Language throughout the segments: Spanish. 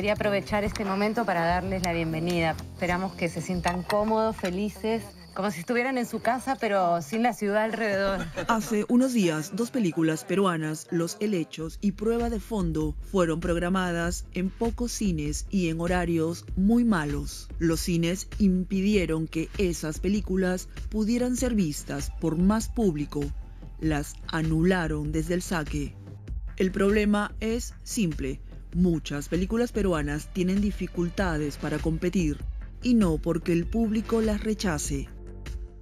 Quería aprovechar este momento para darles la bienvenida. Esperamos que se sientan cómodos, felices, como si estuvieran en su casa, pero sin la ciudad alrededor. Hace unos días, dos películas peruanas, Los Helechos y Prueba de Fondo, fueron programadas en pocos cines y en horarios muy malos. Los cines impidieron que esas películas pudieran ser vistas por más público. Las anularon desde el saque. El problema es simple. Muchas películas peruanas tienen dificultades para competir, y no porque el público las rechace.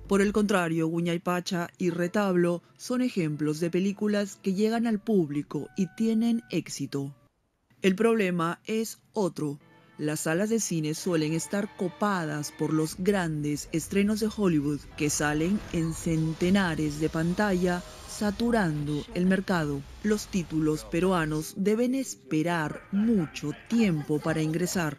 Por el contrario, Huñaypacha y Retablo son ejemplos de películas que llegan al público y tienen éxito. El problema es otro. Las salas de cine suelen estar copadas por los grandes estrenos de Hollywood que salen en centenares de pantalla, saturando el mercado. Los títulos peruanos deben esperar mucho tiempo para ingresar.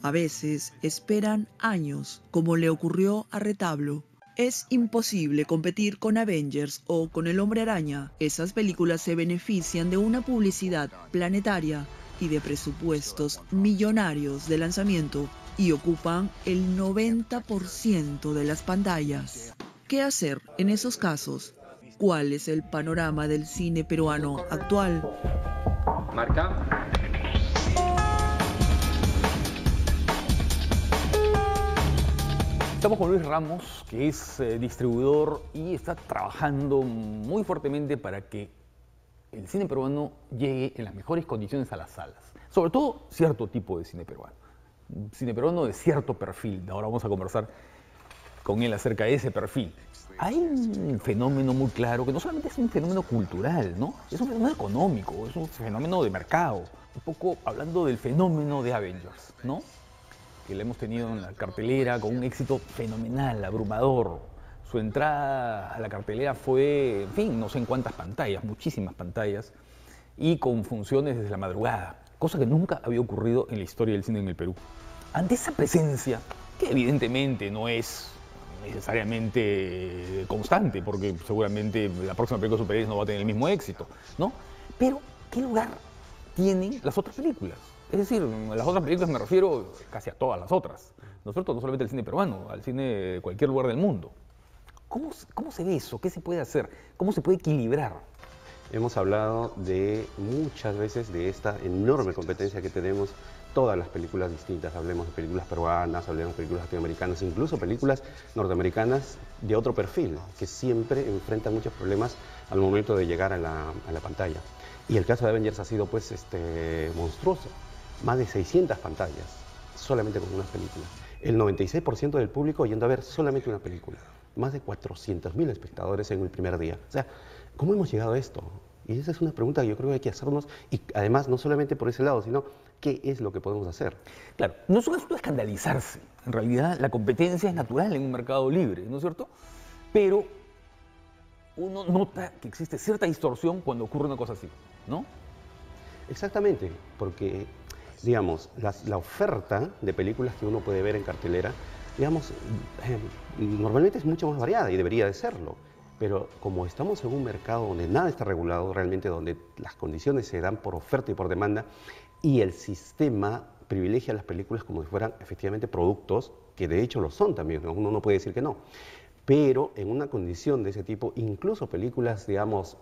A veces esperan años, como le ocurrió a Retablo. Es imposible competir con Avengers o con El Hombre Araña. Esas películas se benefician de una publicidad planetaria y de presupuestos millonarios de lanzamiento y ocupan el 90% de las pantallas. ¿Qué hacer en esos casos? ¿Cuál es el panorama del cine peruano actual? Marca. Estamos con Luis Ramos, que es distribuidor y está trabajando muy fuertemente para que el cine peruano llegue en las mejores condiciones a las salas. Sobre todo, cierto tipo de cine peruano. Cine peruano de cierto perfil. Ahora vamos a conversar con él acerca de ese perfil. Hay un fenómeno muy claro, que no solamente es un fenómeno cultural, ¿no? Es un fenómeno económico, es un fenómeno de mercado. Un poco hablando del fenómeno de Avengers, ¿no? Que la hemos tenido en la cartelera con un éxito fenomenal, abrumador. Su entrada a la cartelera fue, en fin, no sé en cuántas pantallas, muchísimas pantallas, y con funciones desde la madrugada, cosa que nunca había ocurrido en la historia del cine en el Perú. Ante esa presencia, que evidentemente no es necesariamente constante, porque seguramente la próxima película de superhéroes no va a tener el mismo éxito, ¿no? Pero, ¿qué lugar tienen las otras películas? Es decir, las otras películas me refiero casi a todas las otras, ¿no es cierto? No solamente al cine peruano, al cine de cualquier lugar del mundo. ¿Cómo se ve eso? ¿Qué se puede hacer? ¿Cómo se puede equilibrar? Hemos hablado de muchas veces de esta enorme competencia que tenemos, todas las películas distintas, hablemos de películas peruanas, hablemos de películas latinoamericanas, incluso películas norteamericanas de otro perfil, que siempre enfrentan muchos problemas al momento de llegar a la pantalla. Y el caso de Avengers ha sido pues monstruoso, más de 600 pantallas, solamente con una película. El 96% del público yendo a ver solamente una película, más de 400.000 espectadores en el primer día. O sea, ¿cómo hemos llegado a esto? Y esa es una pregunta que yo creo que hay que hacernos, y además no solamente por ese lado, sino ¿qué es lo que podemos hacer? Claro, no es un asunto de escandalizarse. En realidad, la competencia es natural en un mercado libre, ¿no es cierto? Pero uno nota que existe cierta distorsión cuando ocurre una cosa así, ¿no? Exactamente, porque, digamos, la oferta de películas que uno puede ver en cartelera, digamos, normalmente es mucho más variada y debería de serlo. Pero como estamos en un mercado donde nada está regulado, realmente donde las condiciones se dan por oferta y por demanda, y el sistema privilegia a las películas como si fueran efectivamente productos, que de hecho lo son también, uno no puede decir que no. Pero en una condición de ese tipo, incluso películas, digamos,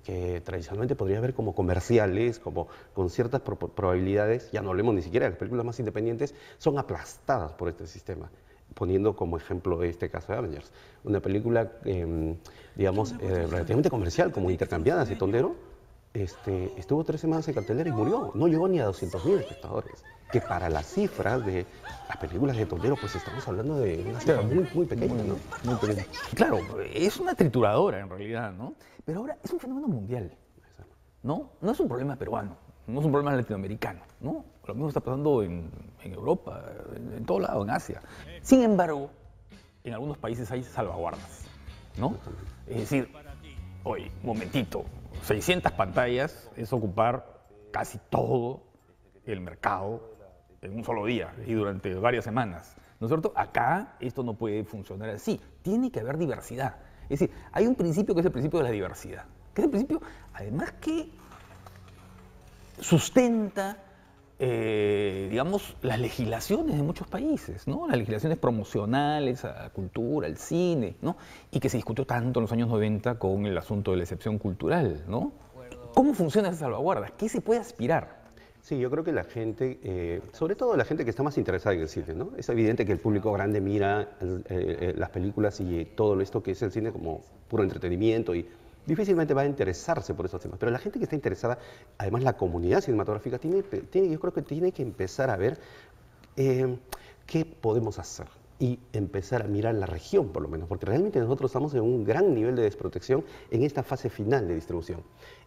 que tradicionalmente podría ver como comerciales, como con ciertas probabilidades, ya no hablemos ni siquiera de las películas más independientes, son aplastadas por este sistema. Poniendo como ejemplo este caso de Avengers, una película, digamos, relativamente comercial, como Intercambiadas de Tondero, estuvo 3 semanas en cartelera y murió, no llegó ni a 200.000 espectadores, que para las cifras de las películas de Tondero, pues estamos hablando de una cifra muy pequeña, ¿no? Muy pequeña. Claro, es una trituradora en realidad, ¿no? Pero ahora es un fenómeno mundial, ¿no? No es un problema peruano, no es un problema latinoamericano, ¿no? Lo mismo está pasando en Europa, en todo lado, en Asia. Sin embargo, en algunos países hay salvaguardas, ¿no? Es decir, oye, un momentito, 600 pantallas es ocupar casi todo el mercado en un solo día y durante varias semanas, ¿no es cierto? Acá esto no puede funcionar así, tiene que haber diversidad. Es decir, hay un principio que es el principio de la diversidad, que es el principio, además, que sustenta digamos, las legislaciones de muchos países, ¿no? Las legislaciones promocionales a la cultura, al cine, ¿no? Y que se discutió tanto en los años 90 con el asunto de la excepción cultural, ¿no? ¿Cómo funciona esa salvaguarda? ¿Qué se puede aspirar? Sí, yo creo que la gente, sobre todo la gente que está más interesada en el cine, ¿no? Es evidente que el público grande mira las películas y todo esto que es el cine como puro entretenimiento y difícilmente va a interesarse por esos temas. Pero la gente que está interesada, además la comunidad cinematográfica, yo creo que tiene que empezar a ver qué podemos hacer y empezar a mirar la región, por lo menos, porque realmente nosotros estamos en un gran nivel de desprotección en esta fase final de distribución.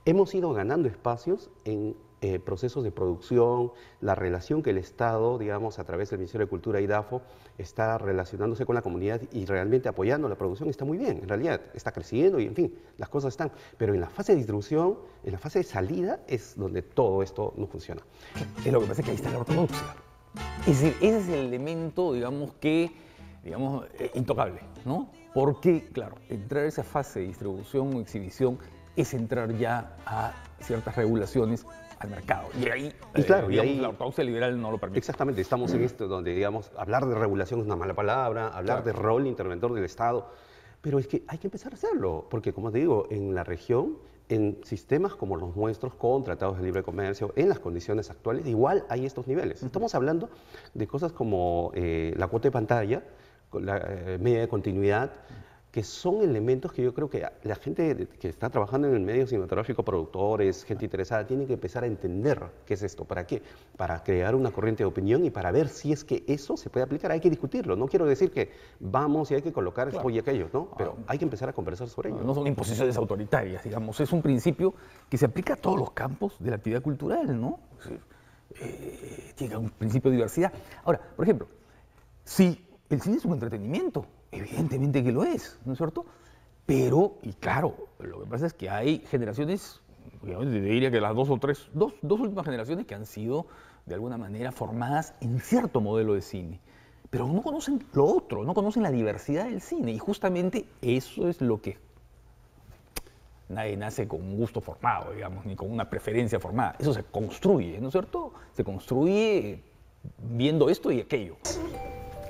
Hemos ido ganando espacios en procesos de producción, la relación que el Estado, digamos, a través del Ministerio de Cultura y DAFO, está relacionándose con la comunidad y realmente apoyando la producción está muy bien, en realidad, está creciendo y, en fin, las cosas están. Pero en la fase de distribución, en la fase de salida, es donde todo esto no funciona. Es lo que pasa es que ahí está la ortodoxia. Ese es el elemento, digamos, intocable, ¿no? Porque, claro, entrar a esa fase de distribución o exhibición es entrar ya a ciertas regulaciones al mercado. Y ahí, la ortodoxia liberal no lo permite. Exactamente, estamos en esto donde, digamos, hablar de regulación es una mala palabra, hablar de rol interventor del Estado, pero es que hay que empezar a hacerlo, porque, como te digo, en la región, en sistemas como los nuestros, con tratados de libre comercio, en las condiciones actuales, igual hay estos niveles. Estamos hablando de cosas como la cuota de pantalla, la media de continuidad, que son elementos que yo creo que la gente que está trabajando en el medio cinematográfico, productores, gente interesada, tiene que empezar a entender qué es esto. ¿Para qué? Para crear una corriente de opinión y para ver si es que eso se puede aplicar. Hay que discutirlo. No quiero decir que vamos y hay que colocar esto y aquello, ¿no? Pero hay que empezar a conversar sobre ello. No son imposiciones autoritarias, digamos. Es un principio que se aplica a todos los campos de la actividad cultural, ¿no? Tiene un principio de diversidad. Ahora, por ejemplo, si el cine es un entretenimiento, evidentemente que lo es, ¿no es cierto? Pero, y claro, lo que pasa es que hay generaciones, diría que las dos últimas generaciones que han sido de alguna manera formadas en cierto modelo de cine, pero no conocen lo otro, no conocen la diversidad del cine, y justamente eso es lo que nadie nace con un gusto formado, digamos, ni con una preferencia formada. Eso se construye, ¿no es cierto? Se construye viendo esto y aquello.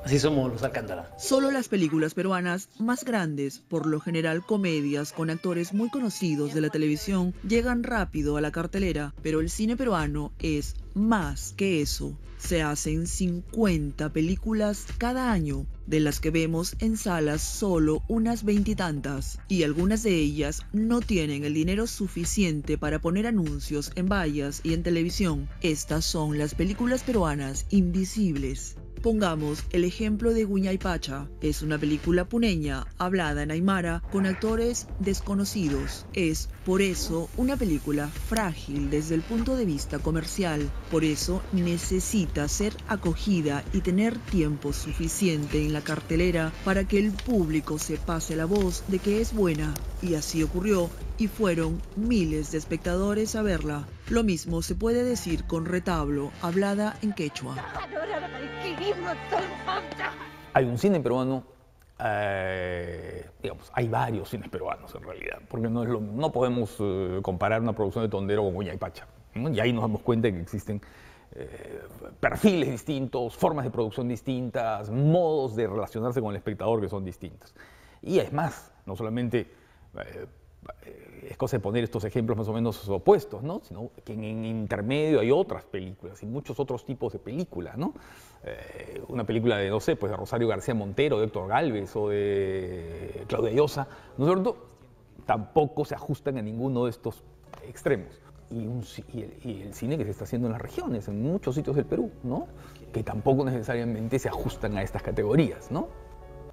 Así somos los Alcántara. Solo las películas peruanas más grandes, por lo general comedias con actores muy conocidos de la televisión, llegan rápido a la cartelera, pero el cine peruano es más que eso. Se hacen 50 películas cada año, de las que vemos en salas solo unas 20 y tantas, y algunas de ellas no tienen el dinero suficiente para poner anuncios en vallas y en televisión. Estas son las películas peruanas invisibles. Pongamos el ejemplo de Huñaypacha. Es una película puneña, hablada en aymara, con actores desconocidos. Es, por eso, una película frágil desde el punto de vista comercial. Por eso necesita ser acogida y tener tiempo suficiente en la cartelera para que el público se pase la voz de que es buena. Y así ocurrió, y fueron miles de espectadores a verla. Lo mismo se puede decir con Retablo, hablada en quechua. Hay un cine peruano, digamos, hay varios cines peruanos en realidad, porque no podemos comparar una producción de Tondero con Huñaypacha, ¿no? Y ahí nos damos cuenta de que existen perfiles distintos, formas de producción distintas, modos de relacionarse con el espectador que son distintos. Y es más, no solamente es cosa de poner estos ejemplos más o menos opuestos, ¿no? Sino que en intermedio hay otras películas y muchos otros tipos de películas, ¿no? Una película de, no sé, pues de Rosario García Montero, de Héctor Gálvez o de Claudia Llosa, ¿no es cierto? Tampoco se ajustan a ninguno de estos extremos. Y el cine que se está haciendo en las regiones, en muchos sitios del Perú, ¿no? Que tampoco necesariamente se ajustan a estas categorías, ¿no?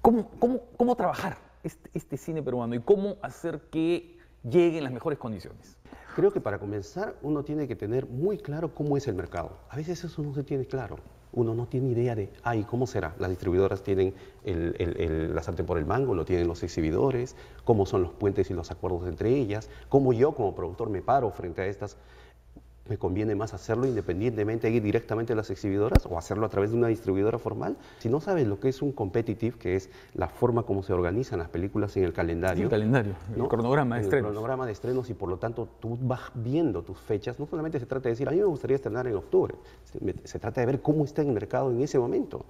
¿Cómo trabajar este cine peruano y cómo hacer que llegue en las mejores condiciones? Creo que para comenzar uno tiene que tener muy claro cómo es el mercado. A veces eso no se tiene claro. Uno no tiene idea de, ¿cómo será? Las distribuidoras tienen la sartén por el mango, lo tienen los exhibidores, cómo son los puentes y los acuerdos entre ellas, cómo yo como productor me paro frente a estas. me conviene más hacerlo independientemente, ir directamente a las exhibidoras o hacerlo a través de una distribuidora formal. Si no sabes lo que es un competitive, que es la forma como se organizan las películas en el calendario. El calendario, ¿no? el cronograma de estrenos. El cronograma de estrenos, y por lo tanto tú vas viendo tus fechas. No solamente se trata de decir, a mí me gustaría estrenar en octubre, se trata de ver cómo está el mercado en ese momento.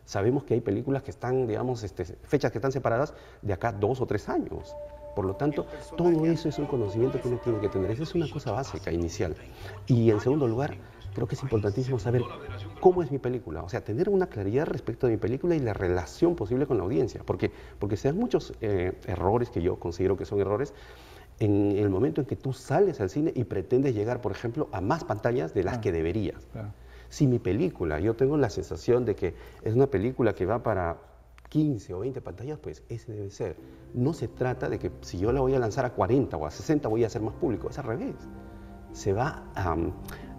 Sabemos que hay películas que están, digamos, fechas que están separadas de acá 2 o 3 años. Por lo tanto, todo eso es un conocimiento que uno tiene que tener. Esa es una cosa básica, inicial. Y en segundo lugar, creo que es importantísimo saber cómo es mi película. O sea, tener una claridad respecto de mi película y la relación posible con la audiencia. Porque se dan muchos errores que yo considero que son errores en el momento en que tú sales al cine y pretendes llegar, por ejemplo, a más pantallas de las que deberías. Claro. Si mi película, yo tengo la sensación de que es una película que va para 15 o 20 pantallas, pues ese debe ser. No se trata de que si yo la voy a lanzar a 40 o a 60 voy a hacer más público, es al revés. Se va a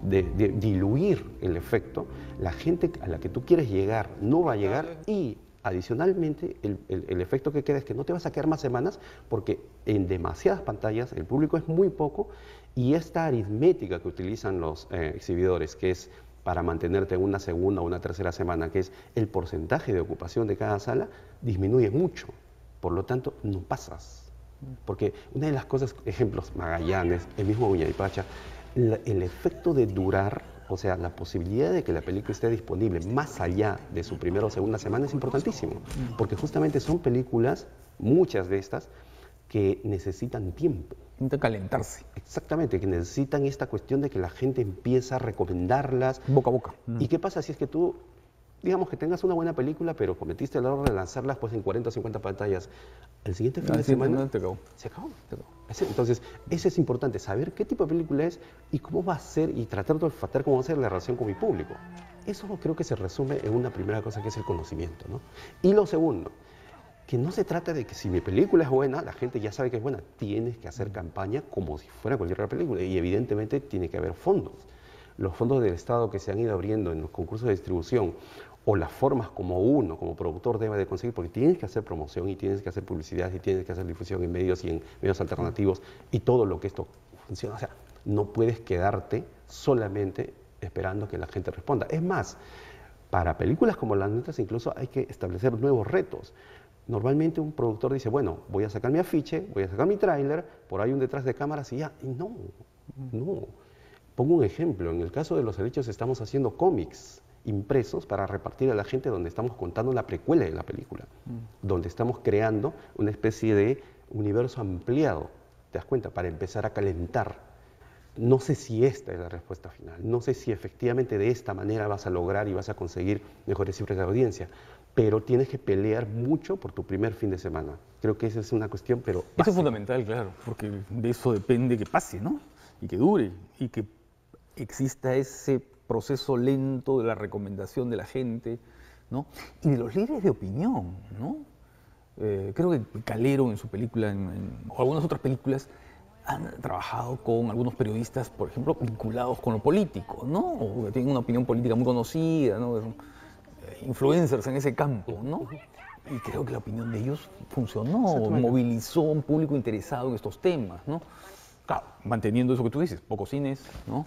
diluir el efecto, la gente a la que tú quieres llegar no va a llegar, y adicionalmente el efecto que queda es que no te vas a quedar más semanas porque en demasiadas pantallas el público es muy poco, y esta aritmética que utilizan los exhibidores, que es para mantenerte en una segunda o una tercera semana, que es el porcentaje de ocupación de cada sala, disminuye mucho. Por lo tanto, no pasas. Porque una de las cosas, ejemplos, Magallanes, el mismo Huaynapacha, el efecto de durar, o sea, la posibilidad de que la película esté disponible más allá de su primera o segunda semana es importantísimo. Porque justamente son películas, muchas de estas, que necesitan tiempo. Necesitan calentarse. Exactamente, que necesitan esta cuestión de que la gente empieza a recomendarlas. Boca a boca. ¿Y qué pasa si es que tú, digamos que tengas una buena película, pero cometiste el error de lanzarlas pues en 40 o 50 pantallas? El siguiente fin de semana te acabó. Se acabó. Entonces, eso es importante, saber qué tipo de película es y cómo va a ser, y tratar de olfatear cómo va a ser la relación con mi público. Eso creo que se resume en una primera cosa, que es el conocimiento, ¿no? Y lo segundo, que no se trata de que si mi película es buena, la gente ya sabe que es buena. Tienes que hacer campaña como si fuera cualquier otra película, y evidentemente tiene que haber fondos. Los fondos del Estado que se han ido abriendo en los concursos de distribución, o las formas como uno, como productor, debe de conseguir, porque tienes que hacer promoción y tienes que hacer publicidad y tienes que hacer difusión en medios y en medios alternativos y todo lo que esto funciona. O sea, no puedes quedarte solamente esperando que la gente responda. Es más, para películas como las nuestras incluso hay que establecer nuevos retos. Normalmente un productor dice, bueno, voy a sacar mi afiche, voy a sacar mi tráiler, por ahí un detrás de cámaras y ya. Y no. Pongo un ejemplo. En el caso de Los Helechos estamos haciendo cómics impresos para repartir a la gente, donde estamos contando la precuela de la película, donde estamos creando una especie de universo ampliado, ¿te das cuenta? Para empezar a calentar. No sé si esta es la respuesta final, no sé si efectivamente de esta manera vas a lograr y vas a conseguir mejores cifras de audiencia, pero tienes que pelear mucho por tu primer fin de semana. Creo que esa es una cuestión, pero básica. Eso es fundamental, claro, porque de eso depende que pase, ¿no? Y que dure, y que exista ese proceso lento de la recomendación de la gente, ¿no? Y de los líderes de opinión, ¿no? Creo que Calero en su película, o algunas otras películas, han trabajado con algunos periodistas, por ejemplo, vinculados con lo político, ¿no? O que tienen una opinión política muy conocida, ¿no? Son influencers en ese campo, ¿no? Y creo que la opinión de ellos funcionó, movilizó a un público interesado en estos temas, ¿no? Claro, manteniendo eso que tú dices, pocos cines, ¿no?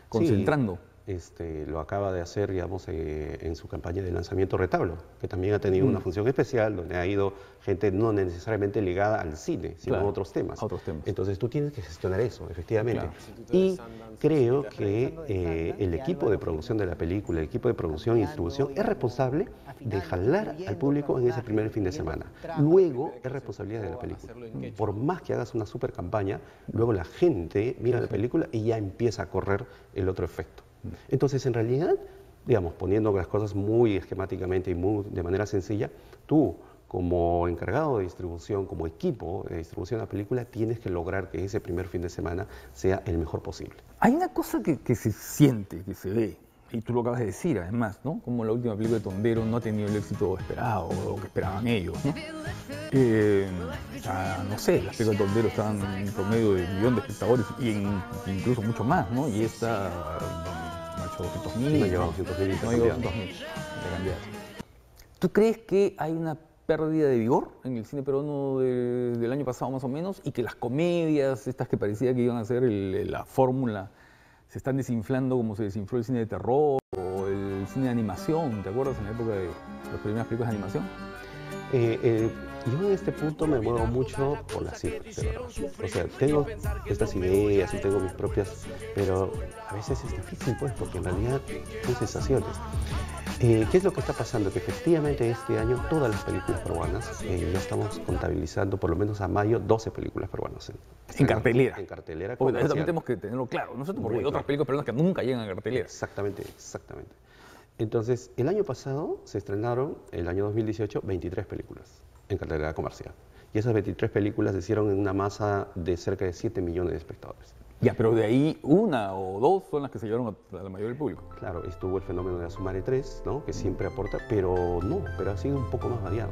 Concentrando. Sí, lo acaba de hacer, digamos, en su campaña de lanzamiento Retablo, que también ha tenido una función especial, donde ha ido gente no necesariamente ligada al cine, sino a otros temas. Entonces tú tienes que gestionar eso, efectivamente. Claro. Y creo que el equipo de producción de la película, el equipo de producción y distribución, es responsable de jalar al público en ese primer fin de semana. Luego es responsabilidad de la película. Por más que hagas una super campaña, luego la gente mira la película y ya empieza a correr el otro efecto. Entonces, en realidad, digamos, poniendo las cosas muy esquemáticamente y de manera sencilla, tú, como encargado de distribución, como equipo de distribución de la película, tienes que lograr que ese primer fin de semana sea el mejor posible. Hay una cosa que se siente, que se ve, y tú lo acabas de decir, además, ¿no? Como la última película de Tondero no ha tenido el éxito esperado, o que esperaban ellos, ¿no? No sé, las películas de Tondero estaban en promedio de 1 millón de espectadores, y incluso mucho más, ¿no? Y esta... 200.000, no lleva 200.000 ¿Tú crees que hay una pérdida de vigor en el cine peruano del año pasado más o menos, y que las comedias, estas que parecía que iban a ser la fórmula, se están desinflando como se desinfló el cine de terror o el cine de animación, ¿te acuerdas? En la época de las primeras películas de animación. Yo en este punto me muevo mucho por las cifras, de verdad. O sea, tengo estas ideas y tengo mis propias, pero a veces es difícil, pues, porque en realidad son sensaciones. ¿Qué es lo que está pasando? Que efectivamente este año todas las películas peruanas, ya estamos contabilizando por lo menos a mayo 12 películas peruanas. En cartelera. En cartelera. Porque eso también tenemos que tenerlo claro, ¿no? Porque hay otras películas peruanas que nunca llegan a cartelera. Exactamente, exactamente. Entonces, el año pasado se estrenaron, el año 2018, 23 películas en cartelera comercial. Y esas 23 películas se hicieron en una masa de cerca de 7 millones de espectadores. Ya, pero de ahí una o dos son las que se llevaron a la mayoría del público. Claro, estuvo el fenómeno de Asumare 3, ¿no? Que siempre aporta, pero ha sido un poco más variado.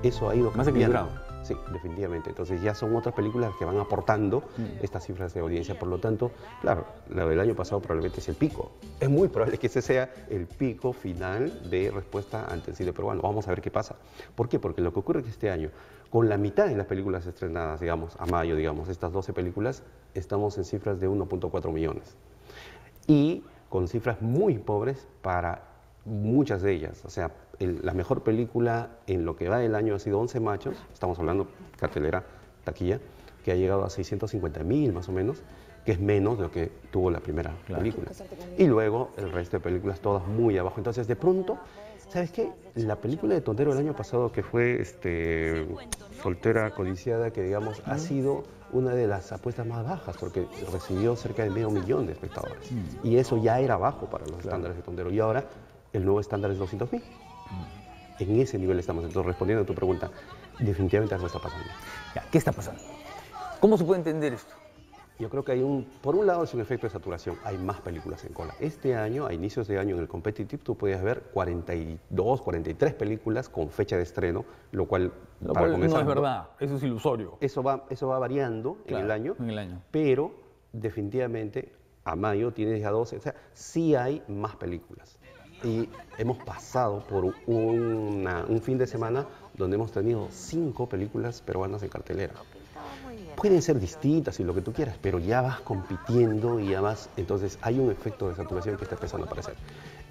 Eso ha ido más cambiando. equilibrado. Sí, definitivamente. Entonces ya son otras películas que van aportando estas cifras de audiencia. Por lo tanto, claro, la del año pasado probablemente es el pico. Es muy probable que ese sea el pico final de respuesta ante el cine peruano. Vamos a ver qué pasa. ¿Por qué? Porque lo que ocurre es que este año, con la mitad de las películas estrenadas, digamos, a mayo, digamos, estas 12 películas, estamos en cifras de 1.4 millones. Y con cifras muy pobres para muchas de ellas. O sea, la mejor película en lo que va del año ha sido 11 machos, estamos hablando cartelera, taquilla, que ha llegado a 650.000 más o menos, que es menos de lo que tuvo la primera película. Y luego el resto de películas todas muy abajo. Entonces, de pronto, ¿sabes qué? La película de Tontero del año pasado, que fue Soltera Codiciada, que digamos ha sido una de las apuestas más bajas, porque recibió cerca de 500.000 de espectadores. Y eso ya era bajo para los estándares de Tontero. Y ahora el nuevo estándar es 200.000. En ese nivel estamos. Entonces, respondiendo a tu pregunta, definitivamente algo está pasando. Ya, ¿qué está pasando? ¿Cómo se puede entender esto? Yo creo que hay por un lado es un efecto de saturación, hay más películas en cola. Este año, a inicios de año en el Competitive, tú podías ver 42, 43 películas con fecha de estreno, lo cual para comenzar, no es verdad, eso es ilusorio. Eso va variando en el año, pero definitivamente a mayo tienes ya 12, o sea, sí hay más películas. Y hemos pasado por un fin de semana donde hemos tenido 5 películas peruanas en cartelera. Pueden ser distintas y lo que tú quieras, pero ya vas compitiendo y ya vas, entonces hay un efecto de saturación que está empezando a aparecer.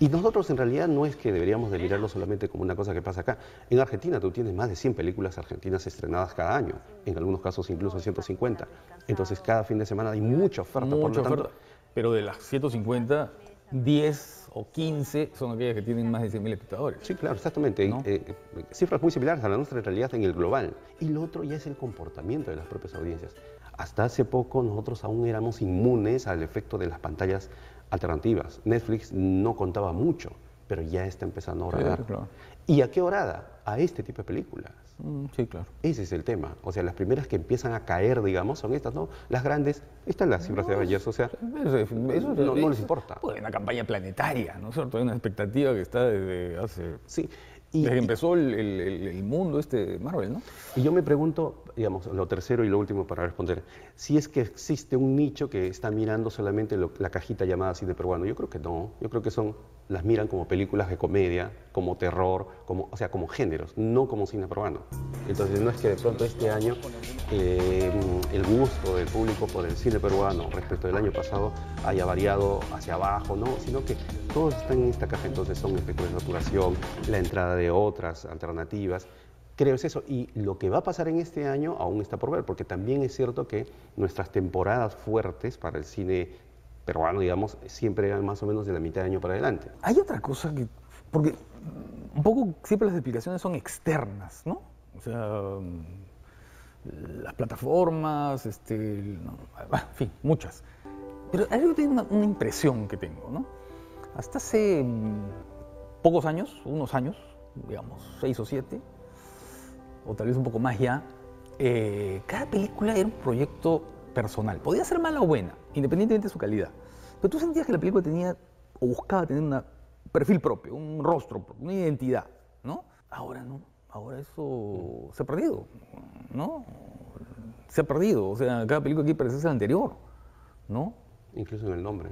Y nosotros en realidad no es que deberíamos de mirarlo solamente como una cosa que pasa acá. En Argentina tú tienes más de 100 películas argentinas estrenadas cada año, en algunos casos incluso 150. Entonces cada fin de semana hay mucha oferta. Mucha oferta, pero de las 150, 10 o 15 son aquellas que tienen más de 100.000 espectadores. Sí, claro, exactamente. ¿No? Cifras muy similares a la nuestra en realidad en el global. Y lo otro ya es el comportamiento de las propias audiencias. Hasta hace poco nosotros aún éramos inmunes al efecto de las pantallas alternativas. Netflix no contaba mucho, pero ya está empezando a horadar. Sí, claro. ¿Y a qué horada? A este tipo de películas. Sí, claro. Ese es el tema. O sea, las primeras que empiezan a caer, digamos, son estas, ¿no? Las grandes, están las cifras de Avengers, o sea, eso no les importa. Pues una campaña planetaria, ¿no es cierto? Hay una expectativa que está desde hace... Sí. Desde que empezó el mundo de Marvel, ¿no? Y yo me pregunto, digamos, lo tercero y lo último para responder, si es que existe un nicho que está mirando solamente la cajita llamada cine peruano. Yo creo que no, yo creo que las miran como películas de comedia, como terror, o sea, como géneros, no como cine peruano. Entonces no es que de pronto este año el gusto del público por el cine peruano respecto del año pasado haya variado hacia abajo, no, sino que todos están en esta caja, entonces son efectos de saturación, la entrada de otras alternativas. Creo es eso. Y lo que va a pasar en este año aún está por ver, porque también es cierto que nuestras temporadas fuertes para el cine peruano, digamos, siempre eran más o menos de la mitad de año para adelante. Hay otra cosa que... Porque un poco siempre las explicaciones son externas, ¿no? O sea, las plataformas, en fin, muchas. Pero hay algo que tiene una impresión que tengo, ¿no? Hasta hace pocos años, unos años, digamos 6 o 7, o tal vez un poco más ya, cada película era un proyecto personal. Podía ser mala o buena, independientemente de su calidad. Pero tú sentías que la película tenía, o buscaba tener un perfil propio, un rostro, una identidad, ¿no? Ahora no, ahora eso se ha perdido, ¿no? Se ha perdido, o sea, cada película aquí parece ser la anterior, ¿no? Incluso en el nombre.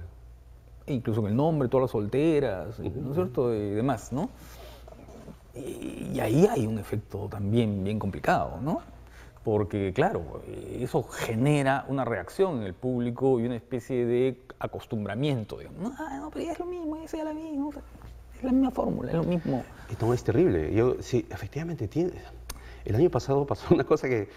Incluso en el nombre, todas las solteras, ¿no es cierto? Y demás, ¿no? Y ahí hay un efecto también bien complicado, ¿no? Porque, claro, eso genera una reacción en el público y una especie de acostumbramiento. Digamos. No, pero ya es lo mismo, ya sea la misma, es la misma fórmula, es lo mismo. No, es terrible. Sí, efectivamente, el año pasado pasó una cosa que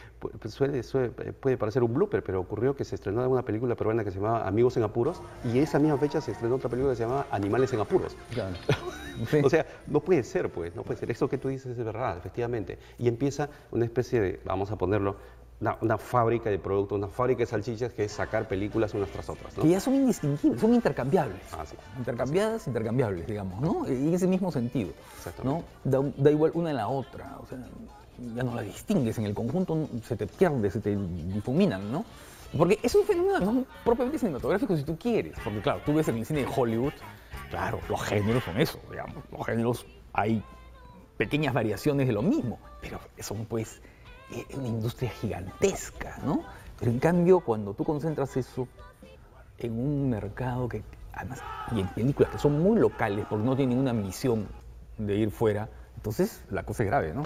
puede parecer un blooper, pero ocurrió que se estrenó una película peruana que se llamaba Amigos en Apuros, y esa misma fecha se estrenó otra película que se llamaba Animales en Apuros. Claro. Sí. O sea, no puede ser, pues, no puede ser. Eso que tú dices es verdad, efectivamente. Y empieza una especie de, vamos a ponerlo, una fábrica de productos, una fábrica de salchichas que es sacar películas unas tras otras, ¿no? Que ya son indistinguibles, son intercambiables. Sí. Intercambiadas, intercambiables, digamos, ¿no? En ese mismo sentido, ¿no? Exactamente. Da igual una en la otra, o sea, ya no la distingues, en el conjunto se te pierde, se te difuminan, ¿no? Porque es un fenómeno no propiamente cinematográfico si tú quieres, porque claro, tú ves en el cine de Hollywood, claro, los géneros son eso, digamos, los géneros hay pequeñas variaciones de lo mismo, pero son pues una industria gigantesca, ¿no? Pero en cambio, cuando tú concentras eso en un mercado que, además, y en películas que son muy locales, porque no tienen ninguna misión de ir fuera, entonces la cosa es grave, ¿no?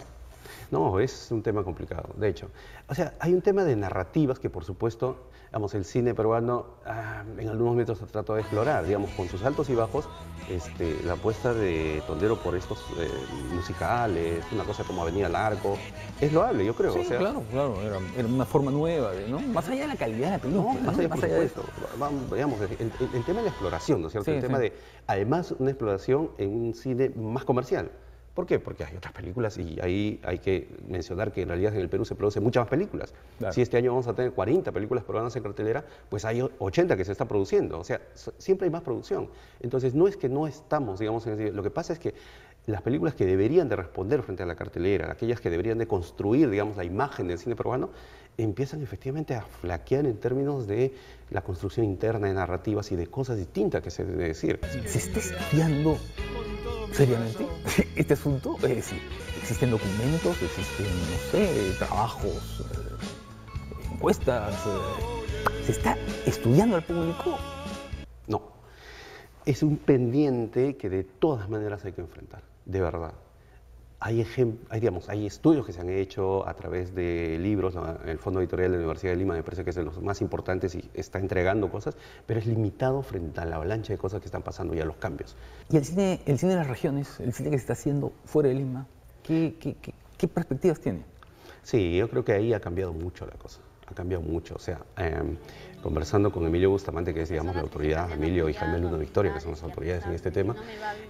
No, es un tema complicado, de hecho. O sea, hay un tema de narrativas que, por supuesto, digamos, el cine peruano en algunos momentos trató de explorar, digamos, con sus altos y bajos, la apuesta de Tondero por estos musicales, una cosa como Avenida al Arco, es loable, yo creo. Sí, o sea, claro, era una forma nueva, ¿no? Más allá de la calidad de la película, no, más allá de esto. Vamos, digamos, el tema de la exploración, ¿no es cierto? Sí, el tema sí. de, además, una exploración en un cine más comercial. ¿Por qué? Porque hay otras películas y ahí hay que mencionar que en realidad en el Perú se producen muchas más películas. Claro. Si este año vamos a tener 40 películas peruanas en cartelera, pues hay 80 que se está produciendo. O sea, siempre hay más producción. Entonces, no es que no estamos, digamos, lo que pasa es que las películas que deberían de responder frente a la cartelera, aquellas que deberían de construir, digamos, la imagen del cine peruano, empiezan efectivamente a flaquear en términos de la construcción interna de narrativas y de cosas distintas que se debe decir. ¿Se está estudiando seriamente este asunto? Es decir, ¿existen documentos, existen, no sé, trabajos, encuestas? ¿Se está estudiando al público? No, es un pendiente que de todas maneras hay que enfrentar, de verdad. Hay estudios que se han hecho a través de libros, el Fondo Editorial de la Universidad de Lima me parece que es de los más importantes y está entregando cosas, pero es limitado frente a la avalancha de cosas que están pasando y a los cambios. ¿Y el cine de las regiones, el cine que se está haciendo fuera de Lima, qué perspectivas tiene? Sí, yo creo que ahí ha cambiado mucho la cosa, ha cambiado mucho. O sea, conversando con Emilio Bustamante, que es, digamos, la autoridad, Emilio y Jaime Luna Victoria, que son las autoridades en este tema,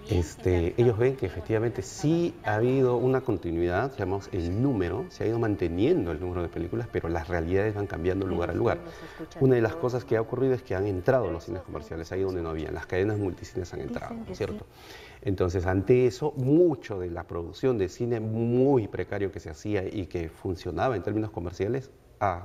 ellos ven que efectivamente sí ha habido una continuidad, digamos, el número, se ha ido manteniendo el número de películas, pero las realidades van cambiando lugar a lugar. Una de las cosas que ha ocurrido es que han entrado los cines comerciales, ahí donde no habían, las cadenas multicines han entrado, ¿no es cierto? Entonces, ante eso, mucho de la producción de cine muy precario que se hacía y que funcionaba en términos comerciales,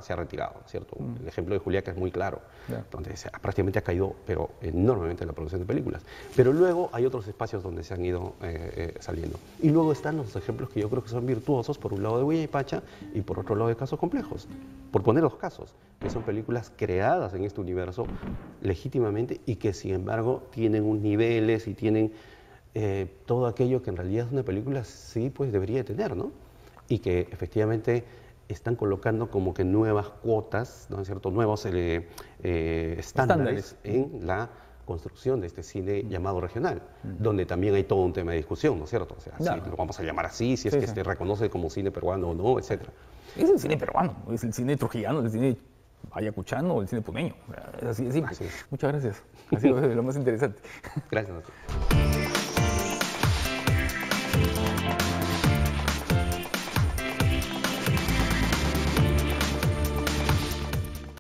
se ha retirado, ¿cierto? El ejemplo de Juliaca es muy claro, donde prácticamente ha caído, pero enormemente, la producción de películas. Pero luego hay otros espacios donde se han ido saliendo. Y luego están los ejemplos que yo creo que son virtuosos, por un lado de Huella y Pacha y por otro lado de Casos Complejos. Por poner dos casos, que son películas creadas en este universo legítimamente y que, sin embargo, tienen un niveles y tienen todo aquello que en realidad una película sí pues debería tener, ¿no? Y que efectivamente están colocando como que nuevas cuotas, ¿no es cierto?, nuevos estándares en la construcción de este cine llamado regional, donde también hay todo un tema de discusión, ¿no es cierto? O sea, si lo vamos a llamar así, si es que se reconoce como cine peruano o no, etc. Es el cine peruano, es el cine trujillano, el cine ayacuchano o el cine puneño. Es así de simple. Así es. Muchas gracias. Ha sido lo más interesante. Gracias a ti.